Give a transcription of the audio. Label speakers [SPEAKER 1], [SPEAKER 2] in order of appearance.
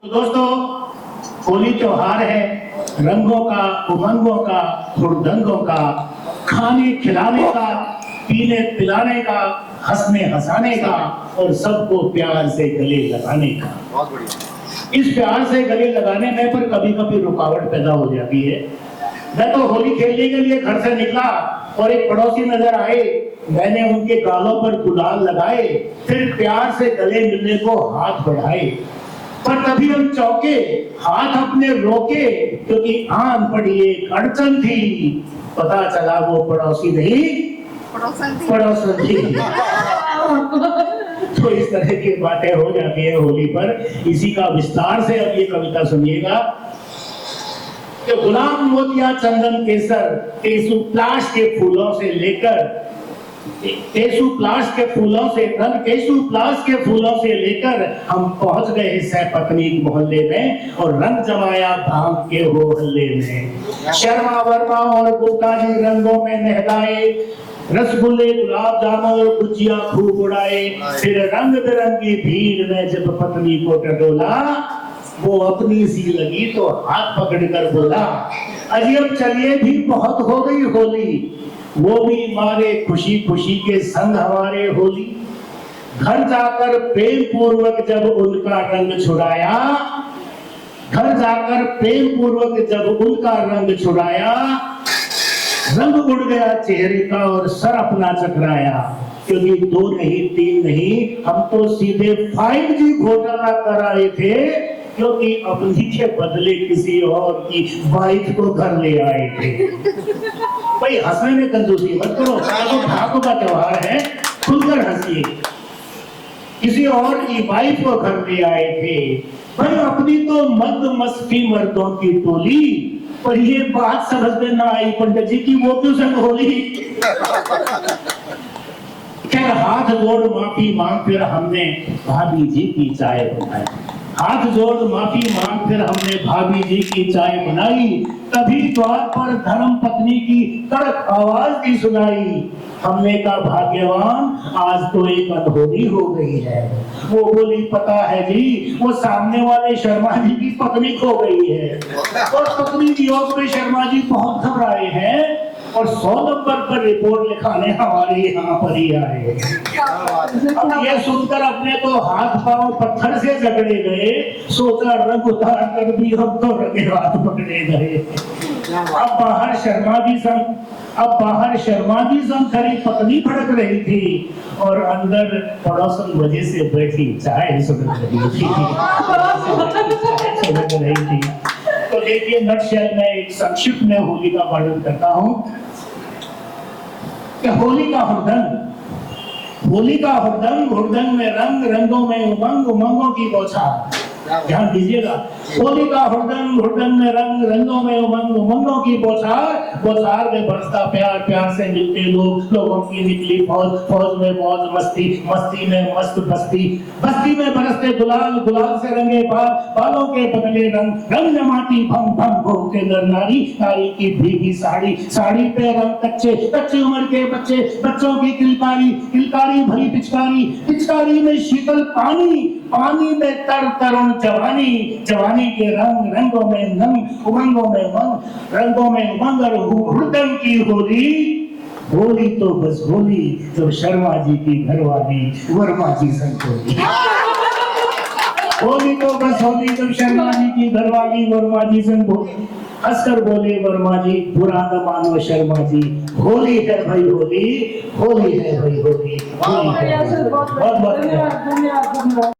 [SPEAKER 1] दोस्तों, होली त्योहार है रंगों का, उमंगों का, हुड़दंगों का, खाने खिलाने का, पीने पिलाने का, हंसने हंसाने का और सबको प्यार से गले लगाने का।
[SPEAKER 2] बहुत बढ़िया।
[SPEAKER 1] इस प्यार से गले लगाने में पर कभी कभी रुकावट पैदा हो जाती है। मैं तो होली खेलने के लिए घर से निकला और एक पड़ोसी नजर आए, मैंने उनके गालों पर गुलाल लगाए, फिर प्यार से गले मिलने को हाथ बढ़ाए, पर तभी हम चौके, हाथ अपने रोके, क्योंकि आन पड़ी एक अड़चन थी। पता चला वो पड़ोसी नहीं, पड़ोसन थी। तो इस तरह की बातें हो जाती है होली पर। इसी का विस्तार से अब ये कविता सुनिएगा कि गुलाब मोतिया चंदन केसर टेसु प्लाश के फूलों से लेकर टेसु प्लाश के फूलों से टेसु प्लाश के फूलों से लेकर हम पहुंच गए सैपत्नी मोहल्ले में और रंग जमाया भांग के हो हल्ले में। शर्मा वर्मा और गुप्ता जी रंगों में नहलाए, रसगुल्ले गुलाब जामुन और गुजिया खूब उड़ाए। फिर रंग बिरंगी भीड़ में जब पत्नी को टटोला, वो अपनी सी लगी तो हाथ पकड़कर बोला, अजी अब चलिए भी बहुत हो गई होली, वो भी मारे खुशी खुशी के संग हमारे होली। घर जाकर प्रेम पूर्वक जब उनका रंग छुड़ाया, घर जाकर प्रेम पूर्वक जब उनका रंग छुड़ाया, रंग उड़ गया चेहरे का और सर अपना चकराया। क्योंकि 2 नहीं 3 नहीं, हम तो सीधे 5G घोटाला कराए थे, क्योंकि अपनी के बदले किसी और की वाइफ को घर ले आए थे। भाई हंसने में कंजूसी मत करो, तो भागों का त्योहार है, खुलकर हंसिए। किसी और की वाइफ को घर ले आए थे, भाई अपनी तो मर्द मस्ती मर्दों की टोली, पर ये बात समझ में ना आई पंडित जी की वो क्यों संग होली। खैर हाथ जोड़ माफी मांग फिर हमने भाभी जी की चाय बनाई, हाथ जोड़ माफी मांग फिर हमने भाभी जी की चाय बनाई। तभी द्वार पर धर्म पत्नी की कड़क आवाज भी सुनाई, हमने कहा भाग्यवान आज तो एक अनहोनी हो गई है। वो बोली पता है जी, वो सामने वाले शर्मा जी की पत्नी खो गई है और पत्नी वियोग में शर्मा जी बहुत घबराए हैं और 100 नंबर पर रिपोर्ट लिखाने हमारे यहाँ पर ही आए। अब ये सुनकर अपने तो हाथ पांव पत्थर से जकड़े गए, सोचा रंग उतार कर भी हम तो रंगे हाथ पकड़े गए। अब बाहर शर्मा जी संग खड़ी पत्नी भड़क रही थी और अंदर पड़ोसन वजह से बैठी चाय सुलग रही थी। तो देखिए नटशेल में एक संक्षिप्त में होली का वर्णन करता हूं कि होली का हुड़दंग, हुड़दंग में रंग, रंगों में उमंग, उमंगों की बौछार। ध्यान दीजिएगा, होली का हुड़दंग, हुड़दंग में रंग, रंगों में उमंग, उमंगों की बौछार, बौछार में बरसता प्यार, प्यार से मिलते लोग, लोगों की निकली फौज, फौज में मौज मस्ती, मस्ती में मस्त बस्ती, बस्ती में बरसते गुलाल, गुलाल से रंगे बाल, बालों के बदले रंग, रंग जमाती भंग भंग घूमते नर नारी, नारी की भीगी साड़ी, साड़ी पे रंग कच्चे, कच्चे उम्र के बच्चे, बच्चों की किलकारी, किलकारी भरी पिचकारी, पिचकारी में शीतल पानी, पानी में तर तरुण जवानी, जवानी के रंग, रंगों में नंग, उमंगों में मंग, रंगों में उमंग और हुड़दंग की होली। होली तो बस होली जब शर्मा जी की घरवाली वर्मा जी संग होली। होली तो बस होली जब शर्मा जी की घरवाली वर्मा जी संग होली। हंसकर बोले वर्मा जी, बुरा न मानो शर्मा जी, होली है भाई होली, होली है भाई होली। बहुत बहुत धन्यवाद।